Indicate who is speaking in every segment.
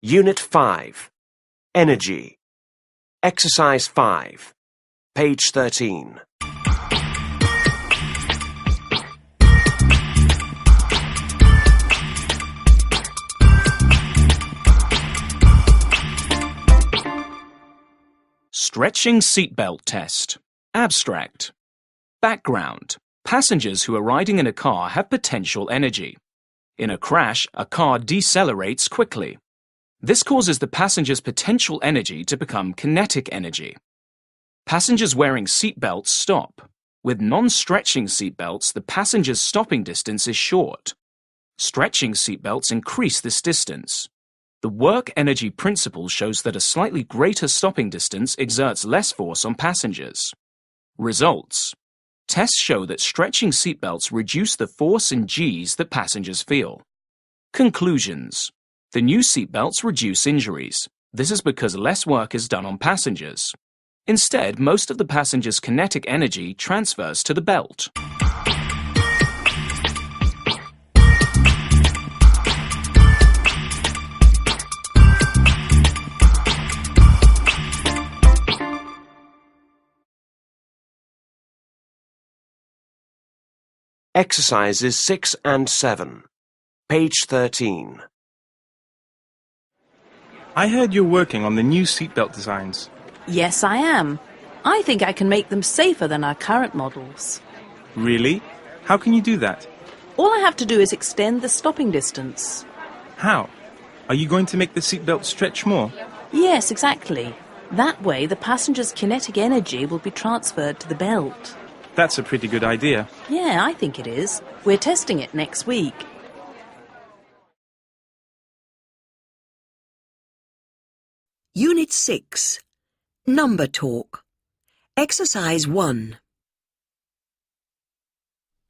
Speaker 1: Unit 5. Energy. Exercise 5. Page 13.
Speaker 2: Stretching seatbelt test. Abstract. Background. Passengers who are riding in a car have potential energy. In a crash, a car decelerates quickly. This causes the passenger's potential energy to become kinetic energy. Passengers wearing seatbelts stop. With non-stretching seatbelts, the passenger's stopping distance is short. Stretching seatbelts increase this distance. The work energy principle shows that a slightly greater stopping distance exerts less force on passengers. Results. Tests show that stretching seatbelts reduce the force in Gs that passengers feel. Conclusions. The new seatbelts reduce injuries. This is because less work is done on passengers. Instead, most of the passengers' kinetic energy transfers to the belt.
Speaker 1: Exercises 6 and 7. Page 13.
Speaker 3: I heard you're working on the new seatbelt designs.
Speaker 4: Yes, I am. I think I can make them safer than our current models.
Speaker 3: Really? How can you do that?
Speaker 4: All I have to do is extend the stopping distance.
Speaker 3: How? Are you going to make the seatbelt stretch more?
Speaker 4: Yes, exactly. That way, the passenger's kinetic energy will be transferred to the belt.
Speaker 3: That's a pretty good idea.
Speaker 4: Yeah, I think it is. We're testing it next week.
Speaker 5: Unit 6. Number Talk. Exercise 1.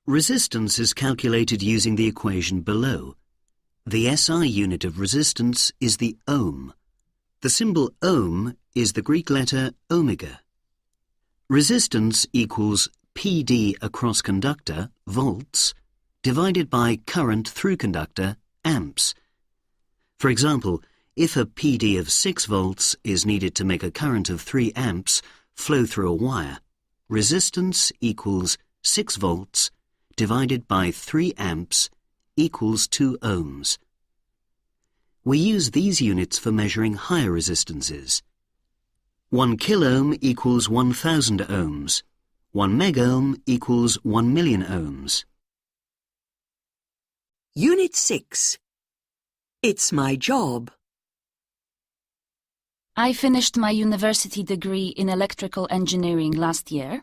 Speaker 6: Resistance is calculated using the equation below. The SI unit of resistance is the ohm. The symbol ohm is the Greek letter omega. Resistance equals PD across conductor, volts, divided by current through conductor, amps. For example, if a PD of 6 volts is needed to make a current of 3 amps flow through a wire, resistance equals 6 volts divided by 3 amps equals 2 ohms. We use these units for measuring higher resistances. 1 kiloohm equals 1000 ohms. 1 megohm equals 1 million ohms.
Speaker 5: Unit 6. It's my job.
Speaker 7: I finished my university degree in electrical engineering last year.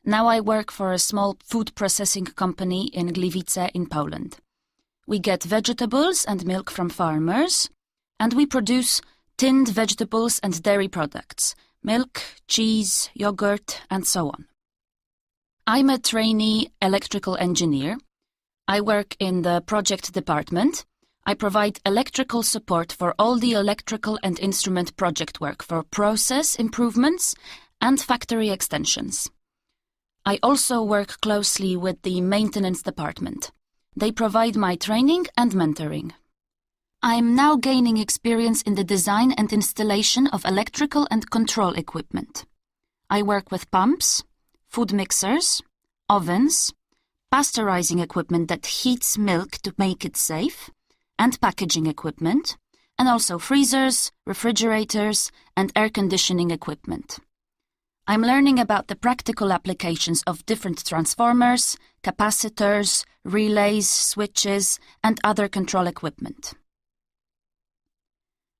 Speaker 7: Now I work for a small food processing company in Gliwice in Poland. We get vegetables and milk from farmers, and we produce tinned vegetables and dairy products, milk, cheese, yogurt, and so on. I'm a trainee electrical engineer. I work in the project department. I provide electrical support for all the electrical and instrument project work for process improvements and factory extensions. I also work closely with the maintenance department. They provide my training and mentoring. I'm now gaining experience in the design and installation of electrical and control equipment. I work with pumps, food mixers, ovens, pasteurizing equipment that heats milk to make it safe, and packaging equipment, and also freezers, refrigerators, and air conditioning equipment. I'm learning about the practical applications of different transformers, capacitors, relays, switches, and other control equipment.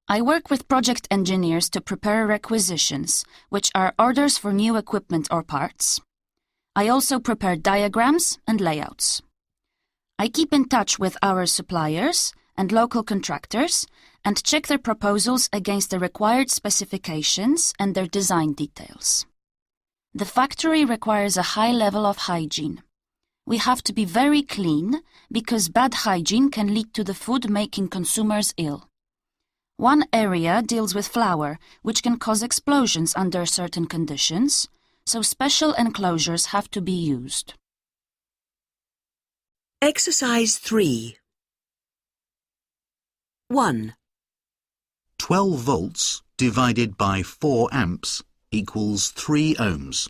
Speaker 7: I work with project engineers to prepare requisitions, which are orders for new equipment or parts. I also prepare diagrams and layouts. I keep in touch with our suppliers and local contractors and check their proposals against the required specifications and their design details. The factory requires a high level of hygiene. We have to be very clean because bad hygiene can lead to the food making consumers ill. One area deals with flour, which can cause explosions under certain conditions, so special enclosures have to be used.
Speaker 5: Exercise 3. 1.
Speaker 6: 12 volts divided by 4 amps equals 3 ohms.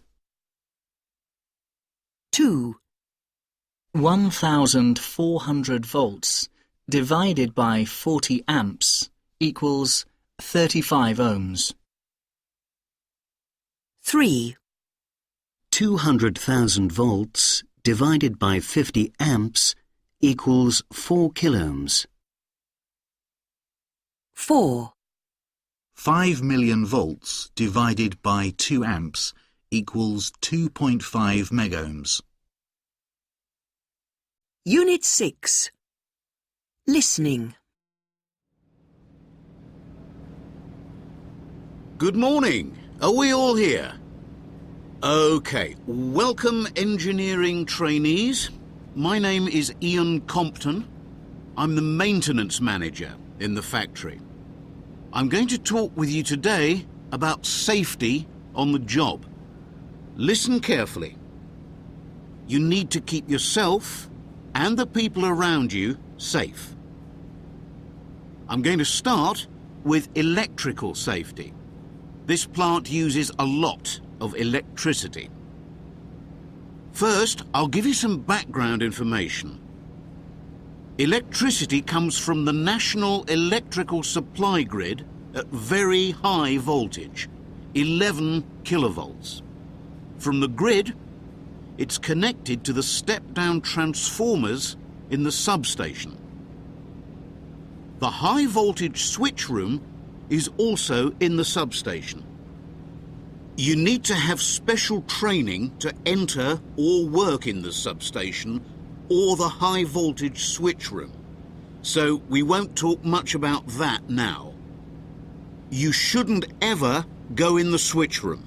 Speaker 5: 2.
Speaker 8: 1,400 volts divided by 40 amps equals 35 ohms.
Speaker 5: 3.
Speaker 6: 200,000 volts divided by 50 amps equals 4 kiloohms.
Speaker 5: 4.
Speaker 6: 5 million volts divided by 2 amps equals 2.5 megohms.
Speaker 5: Unit 6. Listening.
Speaker 9: Good morning. Are we all here? OK. Welcome, engineering trainees. My name is Ian Compton. I'm the maintenance manager in the factory. I'm going to talk with you today about safety on the job. Listen carefully. You need to keep yourself and the people around you safe. I'm going to start with electrical safety. This plant uses a lot of electricity. First, I'll give you some background information. Electricity comes from the national electrical supply grid at very high voltage, 11 kilovolts. From the grid, it's connected to the step-down transformers in the substation. The high-voltage switch room is also in the substation. You need to have special training to enter or work in the substation or the high-voltage switch room, so we won't talk much about that now. You shouldn't ever go in the switch room.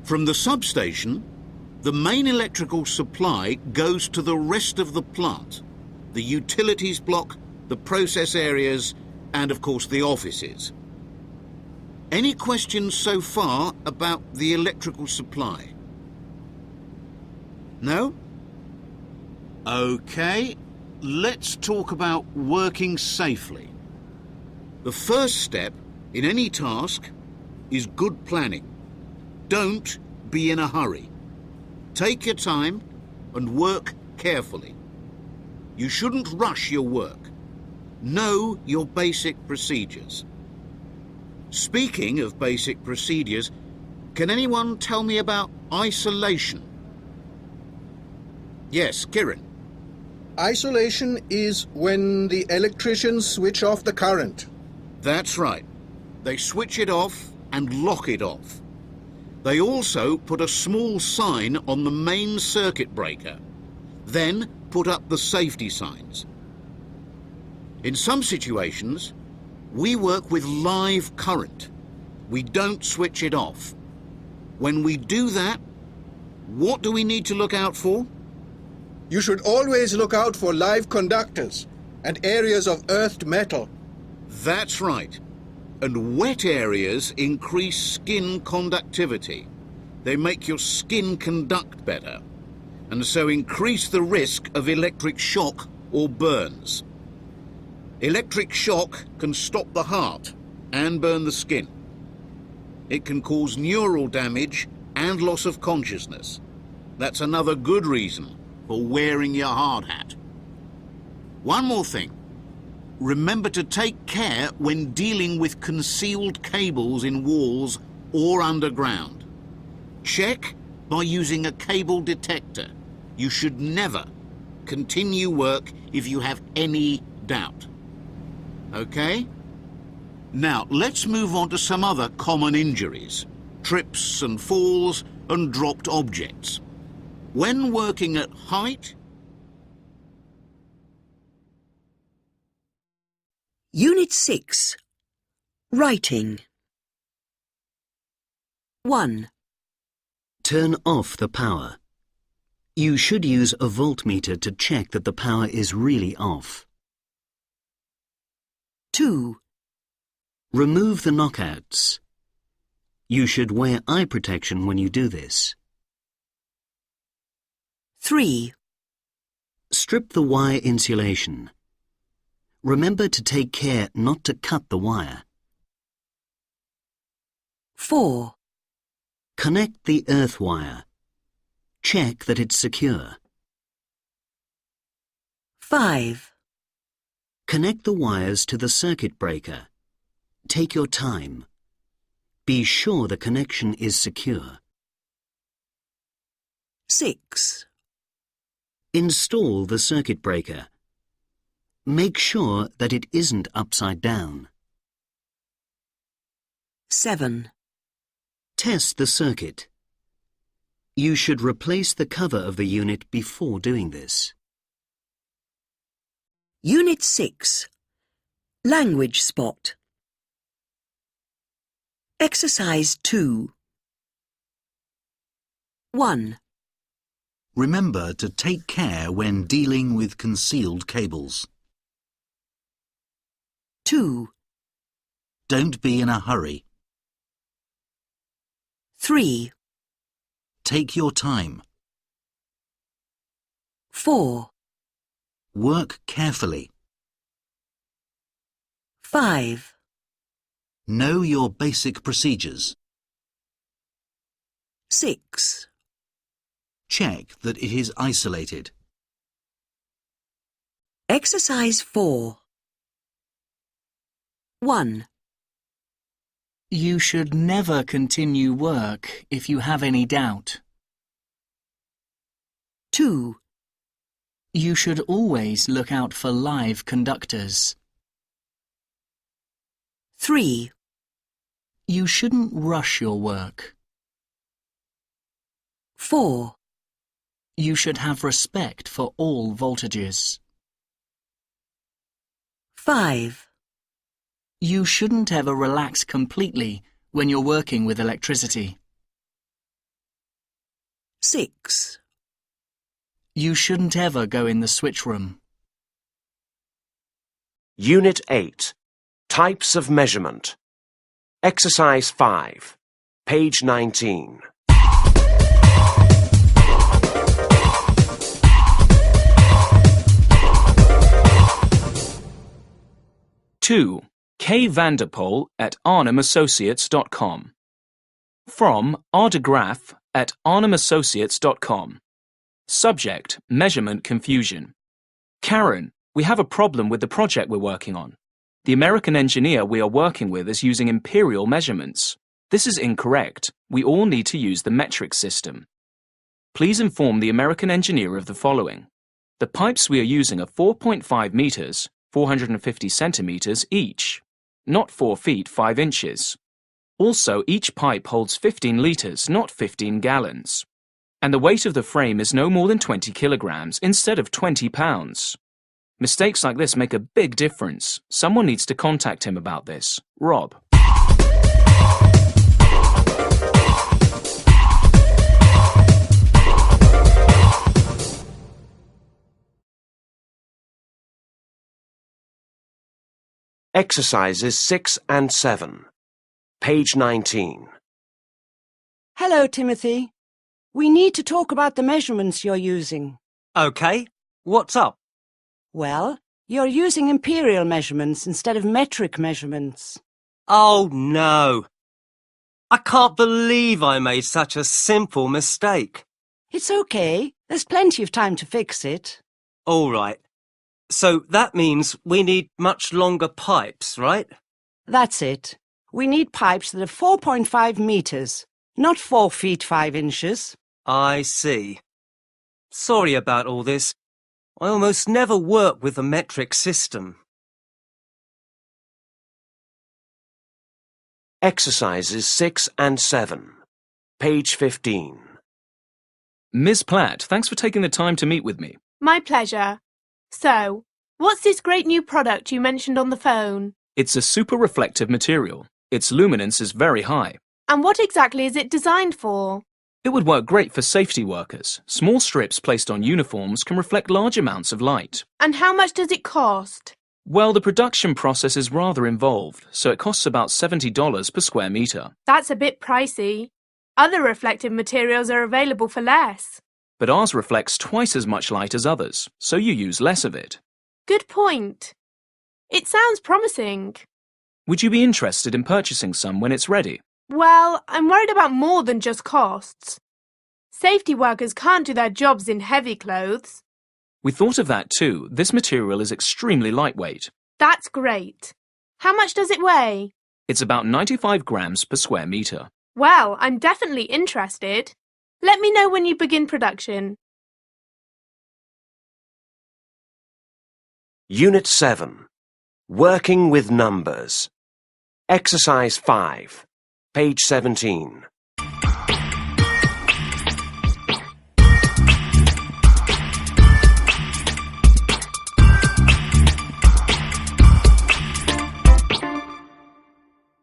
Speaker 9: From the substation, the main electrical supply goes to the rest of the plant, the utilities block, the process areas, and of course the offices. Any questions so far about the electrical supply? No? OK, let's talk about working safely. The first step in any task is good planning. Don't be in a hurry. Take your time and work carefully. You shouldn't rush your work. Know your basic procedures. Speaking of basic procedures, can anyone tell me about isolation? Yes, Kiran.
Speaker 10: Isolation is when the electricians switch off the current.
Speaker 9: That's right. They switch it off and lock it off. They also put a small sign on the main circuit breaker, then put up the safety signs. In some situations, we work with live current. We don't switch it off. When we do that, what do we need to look out for?
Speaker 10: You should always look out for live conductors and areas of earthed metal.
Speaker 9: That's right. And wet areas increase skin conductivity. They make your skin conduct better, and so increase the risk of electric shock or burns. Electric shock can stop the heart and burn the skin. It can cause neural damage and loss of consciousness. That's another good reason for wearing your hard hat. One more thing. Remember to take care when dealing with concealed cables in walls or underground. Check by using a cable detector. You should never continue work if you have any doubt. OK? Now, let's move on to some other common injuries. Trips and falls and dropped objects. When working at height...
Speaker 5: Unit 6. Writing. 1.
Speaker 6: Turn off the power. You should use a voltmeter to check that the power is really off.
Speaker 5: 2.
Speaker 6: Remove the knockouts. You should wear eye protection when you do this.
Speaker 5: 3.
Speaker 6: Strip the wire insulation. Remember to take care not to cut the wire.
Speaker 5: 4.
Speaker 6: Connect the earth wire. Check that it's secure.
Speaker 5: 5.
Speaker 6: Connect the wires to the circuit breaker. Take your time. Be sure the connection is secure.
Speaker 5: 6.
Speaker 6: Install the circuit breaker. Make sure that it isn't upside down.
Speaker 5: 7.
Speaker 6: Test the circuit. You should replace the cover of the unit before doing this.
Speaker 5: Unit 6. Language spot. Exercise 2. 1.
Speaker 6: Remember to take care when dealing with concealed cables.
Speaker 5: 2.
Speaker 6: Don't be in a hurry.
Speaker 5: 3.
Speaker 6: Take your time.
Speaker 5: 4.
Speaker 6: Work carefully.
Speaker 5: 5.
Speaker 6: Know your basic procedures.
Speaker 5: 6.
Speaker 6: Check that it is isolated.
Speaker 5: Exercise 4. 1.
Speaker 8: You should never continue work if you have any doubt.
Speaker 5: 2.
Speaker 8: You should always look out for live conductors.
Speaker 5: 3.
Speaker 8: You shouldn't rush your work.
Speaker 5: 4.
Speaker 8: You should have respect for all voltages.
Speaker 5: 5.
Speaker 8: You shouldn't ever relax completely when you're working with electricity.
Speaker 5: 6.
Speaker 8: You shouldn't ever go in the switch room.
Speaker 1: Unit 8. Types of measurement. Exercise 5. Page 19.
Speaker 2: Two. K. Vanderpoel at arnhemassociates.com. From R. de Graaf at arnhemassociates.com. Subject, measurement confusion. Karen, we have a problem with the project we're working on. The American engineer we are working with is using imperial measurements. This is incorrect. We all need to use the metric system. Please inform the American engineer of the following. The pipes we are using are 4.5 meters, 450 centimeters each, not 4 feet 5 inches. Also, each pipe holds 15 liters, not 15 gallons. And the weight of the frame is no more than 20 kilograms instead of 20 pounds. Mistakes like this make a big difference. Someone needs to contact him about this. Rob.
Speaker 1: Exercises 6 and 7. Page 19.
Speaker 11: Hello, Timothy. We need to talk about the measurements you're using.
Speaker 12: OK. What's up?
Speaker 11: Well, you're using imperial measurements instead of metric measurements.
Speaker 12: Oh, no. I can't believe I made such a simple mistake.
Speaker 11: It's OK. There's plenty of time to fix it.
Speaker 12: All right. So that means we need much longer pipes, right?
Speaker 11: That's it. We need pipes that are 4.5 meters, not 4 feet 5 inches.
Speaker 12: I see. Sorry about all this. I almost never work with the metric system.
Speaker 1: Exercises 6 and 7. Page 15.
Speaker 2: Ms. Platt, thanks for taking the time to meet with me.
Speaker 13: My pleasure. So, what's this great new product you mentioned on the phone?
Speaker 2: It's a super reflective material. Its luminance is very high.
Speaker 13: And what exactly is it designed for?
Speaker 2: It would work great for safety workers. Small strips placed on uniforms can reflect large amounts of light.
Speaker 13: And how much does it cost?
Speaker 2: Well, the production process is rather involved, so it costs about $70 per square meter.
Speaker 13: That's a bit pricey. Other reflective materials are available for less.
Speaker 2: But ours reflects twice as much light as others, so you use less of it.
Speaker 13: Good point. It sounds promising.
Speaker 2: Would you be interested in purchasing some when it's ready?
Speaker 13: Well, I'm worried about more than just costs. Safety workers can't do their jobs in heavy clothes.
Speaker 2: We thought of that too. This material is extremely lightweight.
Speaker 13: That's great. How much does it weigh?
Speaker 2: It's about 95 grams per square metre.
Speaker 13: Well, I'm definitely interested. Let me know when you begin production.
Speaker 1: Unit 7. Working with numbers. Exercise 5. Page 17.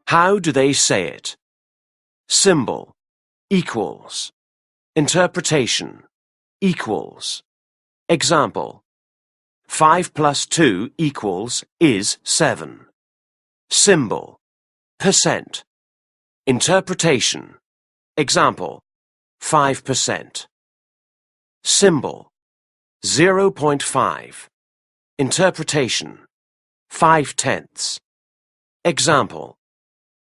Speaker 1: How do they say it? Symbol, equals. Interpretation, equals. Example, 5 plus 2 equals is 7. Symbol, percent. Interpretation, example, 5%. Symbol, 0.5. Interpretation, 5/10. Example,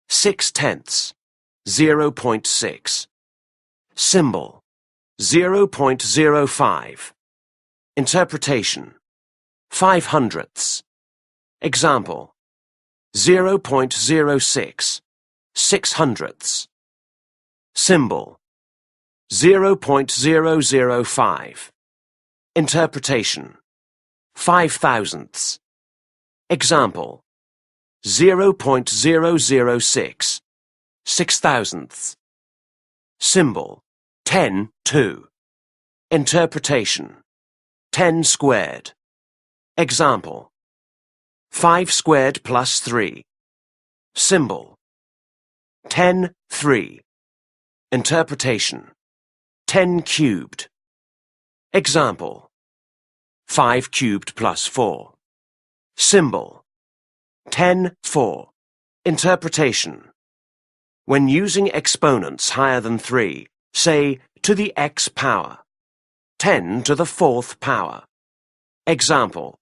Speaker 1: 6/10, 0.6. Symbol, 0.05. Interpretation, 5/100. Example, 0.06, 6/100. Symbol, 0.005. Interpretation, 5/1000. Example, 0.006, 6/1000. Symbol, 10/2. Interpretation, 10 squared. Example, 5 squared plus 3. Symbol, 10/3. Interpretation, 10 cubed. Example, 5 cubed plus 4. Symbol, 10/4. Interpretation. When using exponents higher than 3, say to the x power, 10 to the 4th power. Example,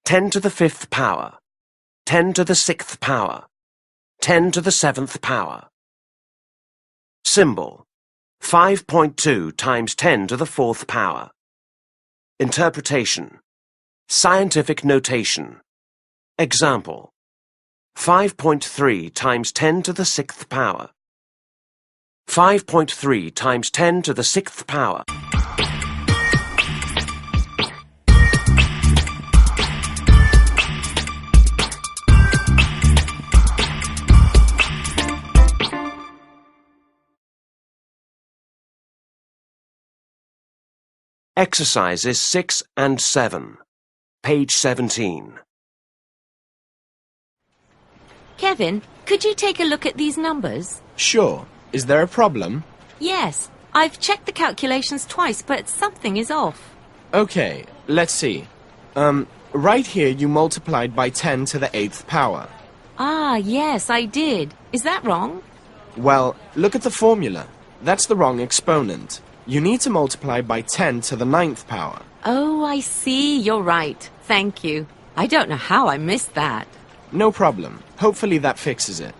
Speaker 1: 10 to the 5th power, 10 to the 6th power, 10 to the 7th power. Symbol, 5.2 times 10 to the 4th power. Interpretation. Scientific notation. Example, 5.3 times 10 to the 6th power. 5.3 times 10 to the 6th power. Exercises 6 and 7. Page 17.
Speaker 14: Kevin, could you take a look at these numbers?
Speaker 15: Sure. Is there a problem?
Speaker 14: Yes. I've checked the calculations twice, but something is off.
Speaker 15: Okay, let's see. Right here you multiplied by 10 to the 8th power.
Speaker 14: Ah, yes, I did. Is that wrong?
Speaker 15: Well, look at the formula. That's the wrong exponent. You need to multiply by 10 to the 9th power.
Speaker 14: Oh, I see. You're right. Thank you. I don't know how I missed that.
Speaker 15: No problem. Hopefully that fixes it.